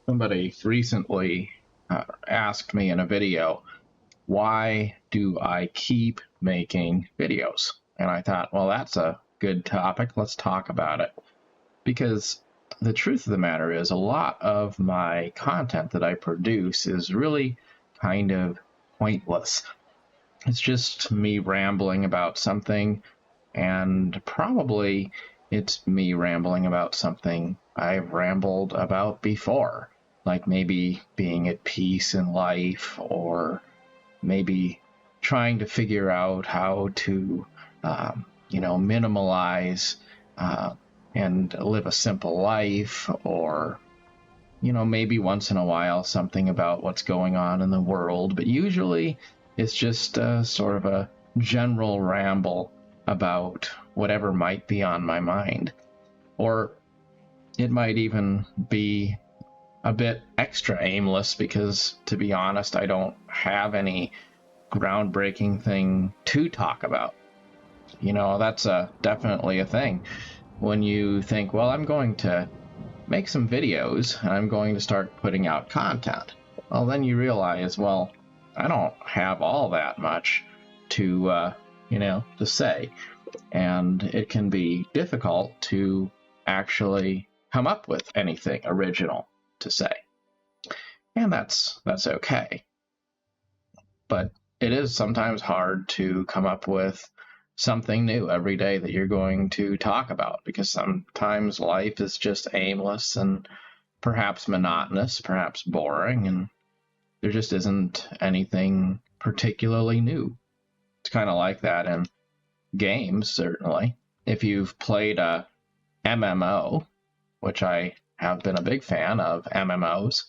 Somebody recently asked me in a video, why do I keep making videos? And I thought, well, that's a good topic. Let's talk about it. Because the truth of the matter is, a lot of my content that I produce is really kind of pointless. It's just me rambling about something, and probably it's me rambling about something I've rambled about before, like maybe being at peace in life, or maybe trying to figure out how to, minimalize and live a simple life, or, maybe once in a while something about what's going on in the world. But usually it's just sort of a general ramble about whatever might be on my mind. Or it might even be a bit extra aimless because, to be honest, I don't have any groundbreaking thing to talk about. That's definitely a thing. When you think, well, I'm going to make some videos and I'm going to start putting out content, well, then you realize, well, I don't have all that much to say. And it can be difficult to actually come up with anything original to say. And that's okay. But it is sometimes hard to come up with something new every day that you're going to talk about, because sometimes life is just aimless and perhaps monotonous, perhaps boring, and there just isn't anything particularly new. It's kind of like that in games, certainly. If you've played a MMO, which I have been a big fan of MMOs,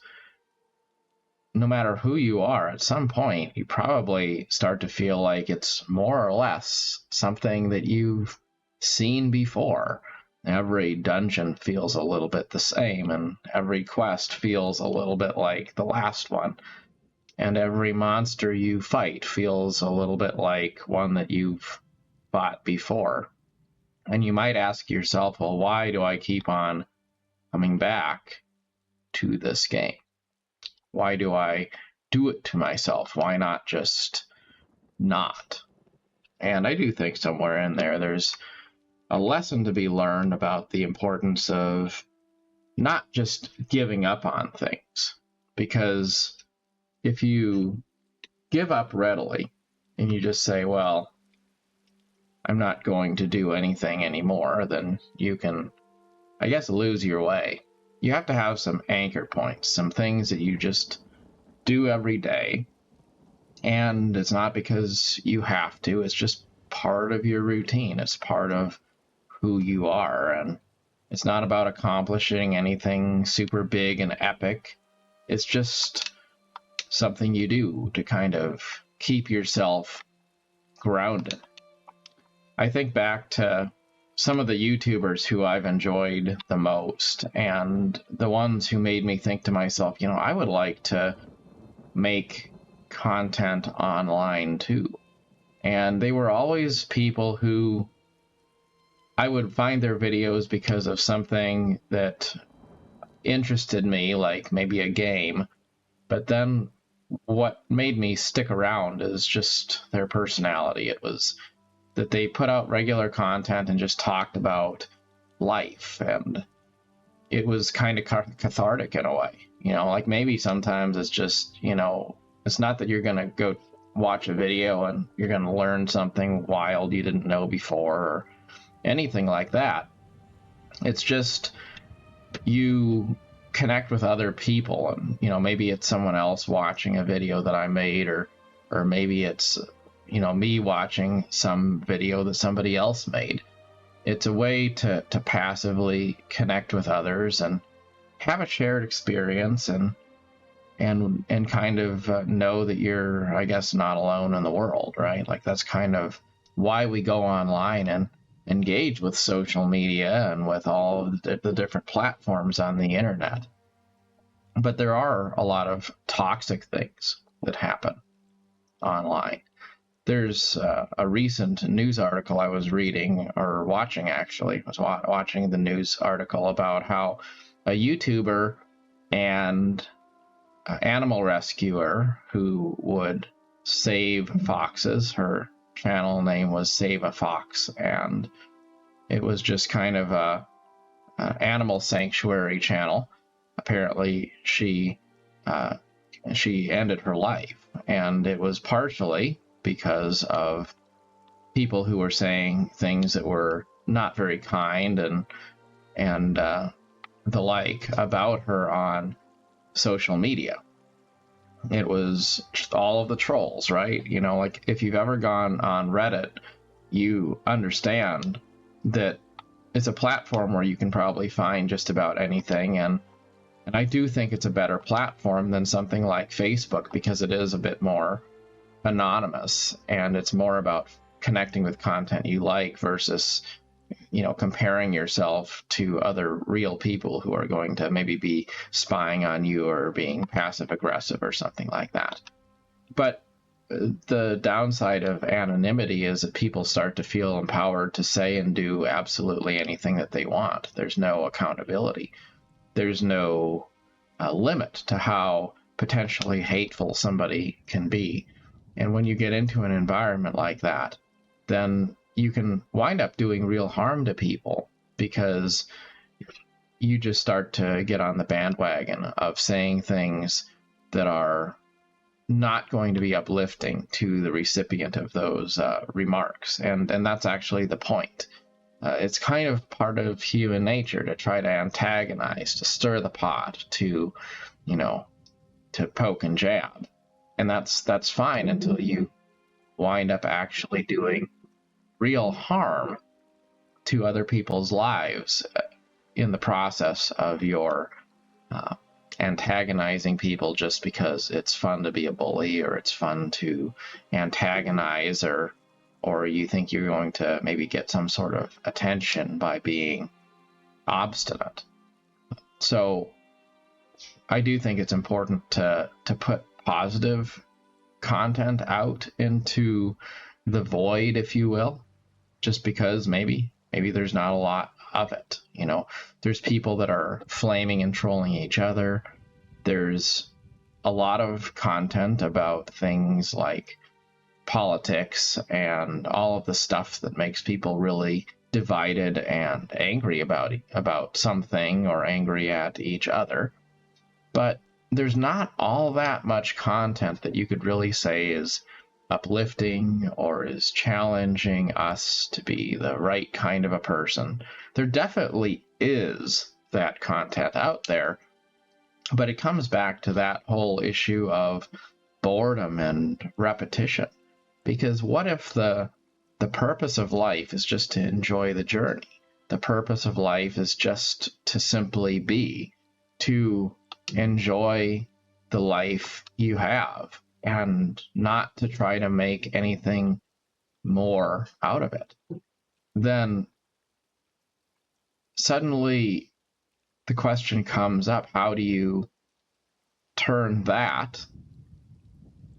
no matter who you are, at some point you probably start to feel like it's more or less something that you've seen before. Every dungeon feels a little bit the same, and every quest feels a little bit like the last one. And every monster you fight feels a little bit like one that you've fought before. And you might ask yourself, well, why do I keep on coming back to this game? Why do I do it to myself? Why not just not? And I do think somewhere in there's a lesson to be learned about the importance of not just giving up on things. Because if you give up readily and you just say, well, I'm not going to do anything anymore, then you can, I guess, lose your way. You have to have some anchor points, some things that you just do every day. And it's not because you have to, it's just part of your routine. It's part of who you are. And it's not about accomplishing anything super big and epic. It's just something you do to kind of keep yourself grounded. I think back to some of the YouTubers who I've enjoyed the most, and the ones who made me think to myself, I would like to make content online too. And they were always people who I would find their videos because of something that interested me, like maybe a game. But then what made me stick around is just their personality. It was that they put out regular content and just talked about life, and it was kind of cathartic in a way. Like maybe sometimes it's just, it's not that you're going to go watch a video and you're going to learn something wild you didn't know before or anything like that. It's just you connect with other people, and maybe it's someone else watching a video that I made, or maybe it's me watching some video that somebody else made. It's a way to passively connect with others and have a shared experience, and kind of know that you're, I guess, not alone in the world, right? Like that's kind of why we go online and engage with social media and with all of the different platforms on the internet. But there are a lot of toxic things that happen online. There's a recent news article I was reading, or watching actually. I was watching the news article about how a YouTuber and an animal rescuer who would save foxes. Her channel name was Save a Fox, and it was just kind of a animal sanctuary channel. Apparently, she ended her life, and it was partially because of people who were saying things that were not very kind and the like about her on social media. It was just all of the trolls, right? You know, like if you've ever gone on Reddit, you understand that it's a platform where you can probably find just about anything, and I do think it's a better platform than something like Facebook because it is a bit more anonymous and it's more about connecting with content you like versus, you know, comparing yourself to other real people who are going to maybe be spying on you or being passive aggressive or something like that. But the downside of anonymity is that people start to feel empowered to say and do absolutely anything that they want. There's no accountability. There's no limit to how potentially hateful somebody can be. And when you get into an environment like that, then you can wind up doing real harm to people because you just start to get on the bandwagon of saying things that are not going to be uplifting to the recipient of those remarks. And that's actually the point. It's kind of part of human nature to try to antagonize, to stir the pot, to, you know, to poke and jab. And that's fine until you wind up actually doing real harm to other people's lives in the process of your antagonizing people just because it's fun to be a bully or it's fun to antagonize or you think you're going to maybe get some sort of attention by being obstinate. So I do think it's important to put positive content out into the void, if you will, just because maybe there's not a lot of it. You know, there's people that are flaming and trolling each other. There's a lot of content about things like politics and all of the stuff that makes people really divided and angry about something or angry at each other. But there's not all that much content that you could really say is uplifting or is challenging us to be the right kind of a person. There definitely is that content out there, but it comes back to that whole issue of boredom and repetition. Because what if the purpose of life is just to enjoy the journey? The purpose of life is just to simply be, to enjoy the life you have and not to try to make anything more out of it. Then suddenly the question comes up, how do you turn that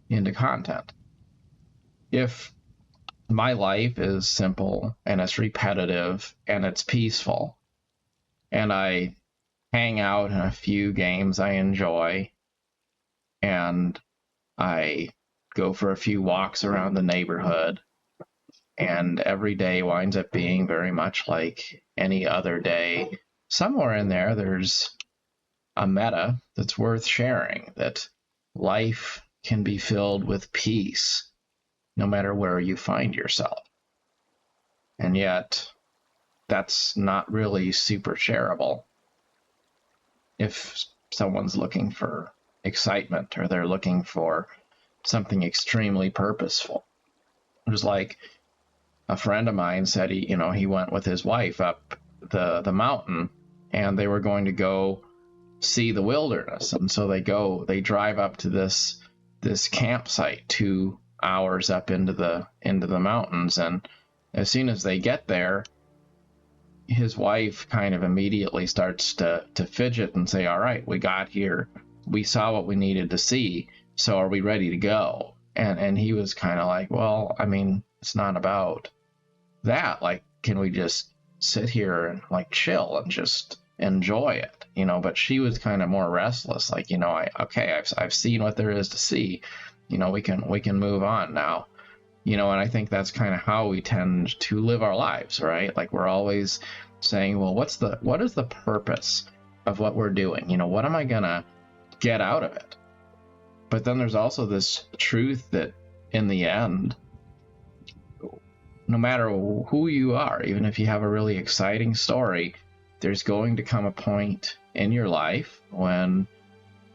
into content? If my life is simple and it's repetitive and it's peaceful and I hang out in a few games I enjoy and I go for a few walks around the neighborhood and every day winds up being very much like any other day, somewhere in there there's a meta that's worth sharing, that life can be filled with peace no matter where you find yourself. And yet that's not really super shareable if someone's looking for excitement or they're looking for something extremely purposeful. It was like a friend of mine said he went with his wife up the mountain and they were going to go see the wilderness. And so they drive up to this campsite 2 hours up into the mountains. And as soon as they get there, his wife kind of immediately starts to fidget and say, all right, we got here. We saw what we needed to see. So are we ready to go? And he was kind of like, well, I mean, it's not about that. Like, can we just sit here and like chill and just enjoy it? but she was kind of more restless. Like, I've seen what there is to see. We can move on now. And I think that's kind of how we tend to live our lives, right? Like, we're always saying, well, what is the purpose of what we're doing? What am I gonna get out of it? But then there's also this truth that in the end, no matter who you are, even if you have a really exciting story, there's going to come a point in your life when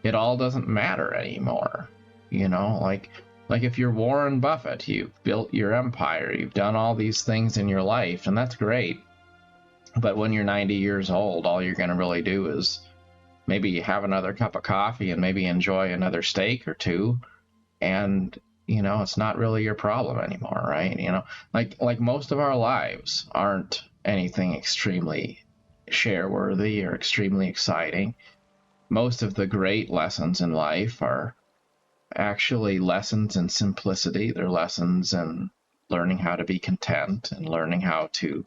it all doesn't matter anymore. Like if you're Warren Buffett, you've built your empire, you've done all these things in your life, and that's great. But when you're 90 years old, all you're going to really do is maybe have another cup of coffee and maybe enjoy another steak or two. And, it's not really your problem anymore, right? Like most of our lives aren't anything extremely share-worthy or extremely exciting. Most of the great lessons in life are actually lessons in simplicity. They're lessons in learning how to be content and learning how to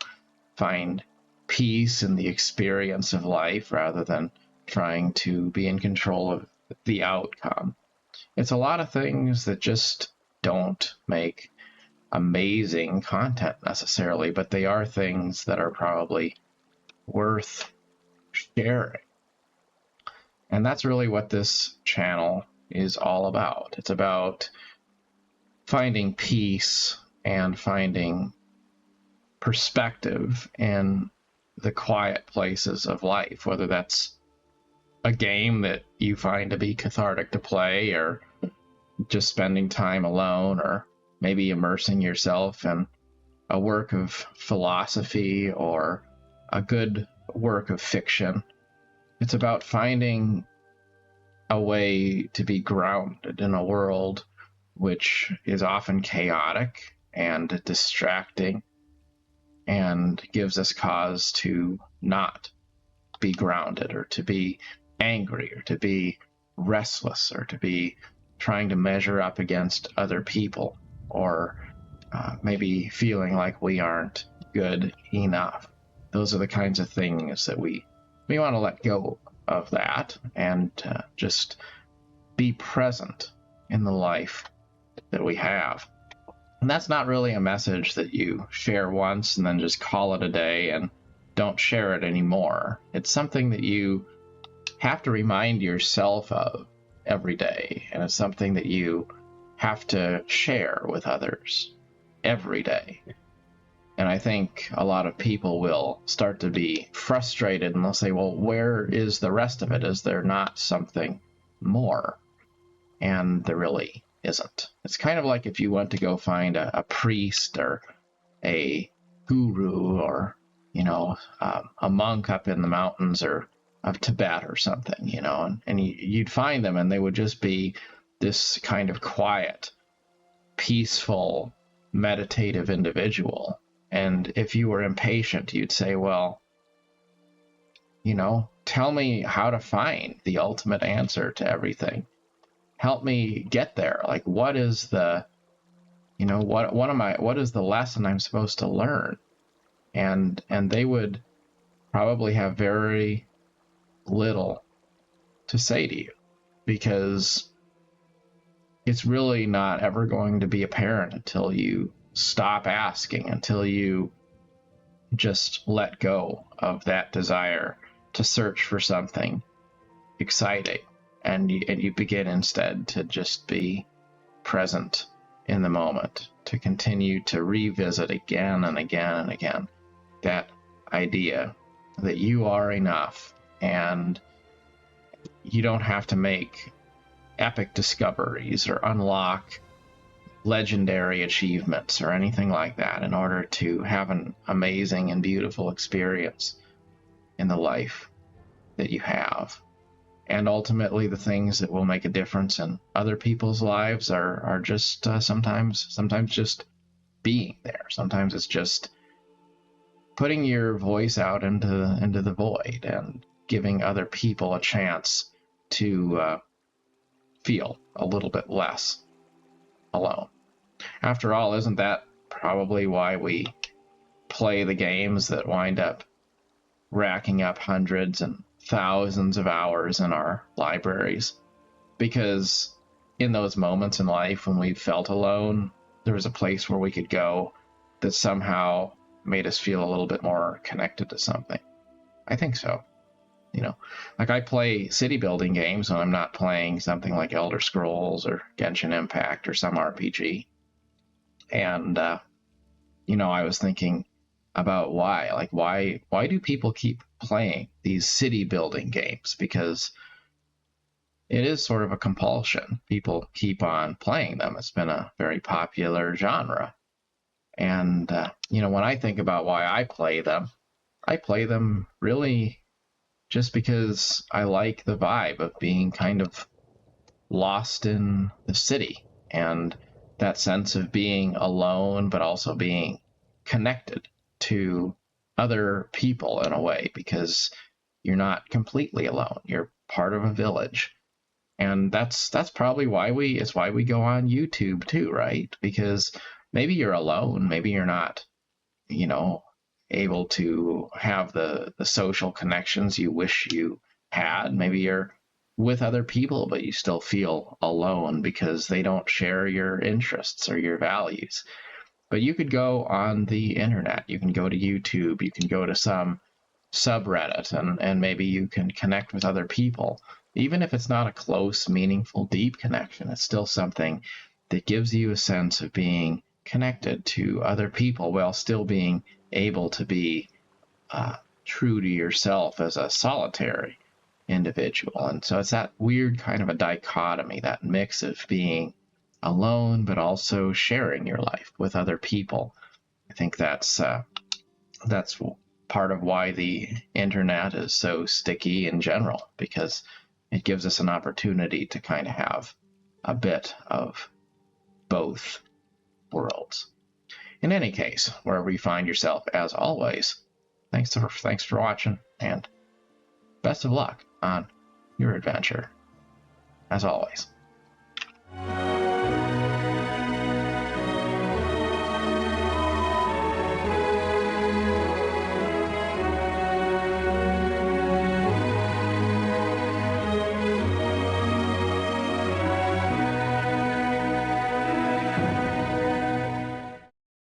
find peace in the experience of life rather than trying to be in control of the outcome. It's a lot of things that just don't make amazing content necessarily, but they are things that are probably worth sharing. And that's really what this channel is all about. It's about finding peace and finding perspective in the quiet places of life, whether that's a game that you find to be cathartic to play, or just spending time alone, or maybe immersing yourself in a work of philosophy or a good work of fiction. It's about finding a way to be grounded in a world which is often chaotic and distracting and gives us cause to not be grounded, or to be angry, or to be restless, or to be trying to measure up against other people, or maybe feeling like we aren't good enough. Those are the kinds of things that we want to let go of that and just be present in the life that we have. And that's not really a message that you share once and then just call it a day and don't share it anymore. It's something that you have to remind yourself of every day, and it's something that you have to share with others every day. And I think a lot of people will start to be frustrated and they'll say, well, where is the rest of it? Is there not something more? And there really isn't. It's kind of like if you went to go find a priest or a guru or, a monk up in the mountains or of Tibet or something, and you'd find them and they would just be this kind of quiet, peaceful, meditative individual. And if you were impatient, you'd say, well, tell me how to find the ultimate answer to everything. Help me get there. Like, what is the, what is the lesson I'm supposed to learn? And they would probably have very little to say to you, because it's really not ever going to be apparent until you stop asking, until you just let go of that desire to search for something exciting, and you begin instead to just be present in the moment, to continue to revisit again and again and again that idea that you are enough, and you don't have to make epic discoveries or unlock legendary achievements or anything like that in order to have an amazing and beautiful experience in the life that you have. And ultimately, the things that will make a difference in other people's lives are just sometimes just being there. Sometimes it's just putting your voice out into the void and giving other people a chance to feel a little bit less alone. After all, isn't that probably why we play the games that wind up racking up hundreds and thousands of hours in our libraries, because in those moments in life when we felt alone, there was a place where we could go that somehow made us feel a little bit more connected to something. I think so. Like I play city building games when I'm not playing something like Elder Scrolls or Genshin Impact or some RPG. And, I was thinking about why do people keep playing these city building games? Because it is sort of a compulsion. People keep on playing them. It's been a very popular genre. And, when I think about why I play them really just because I like the vibe of being kind of lost in the city and that sense of being alone, but also being connected to other people in a way, because you're not completely alone. You're part of a village. And that's probably why we go on YouTube too, right? Because maybe you're alone, maybe you're not, you know, able to have the social connections you wish you had. Maybe you're with other people, but you still feel alone because they don't share your interests or your values. But you could go on the internet, you can go to YouTube, you can go to some subreddit, and maybe you can connect with other people. Even if it's not a close, meaningful, deep connection, it's still something that gives you a sense of being connected to other people while still being able to be true to yourself as a solitary individual. And so it's that weird kind of a dichotomy, that mix of being alone but also sharing your life with other people. I think that's part of why the internet is so sticky in general, because it gives us an opportunity to kind of have a bit of both worlds. In any case, wherever you find yourself, as always, thanks for watching, and best of luck on your adventure, as always.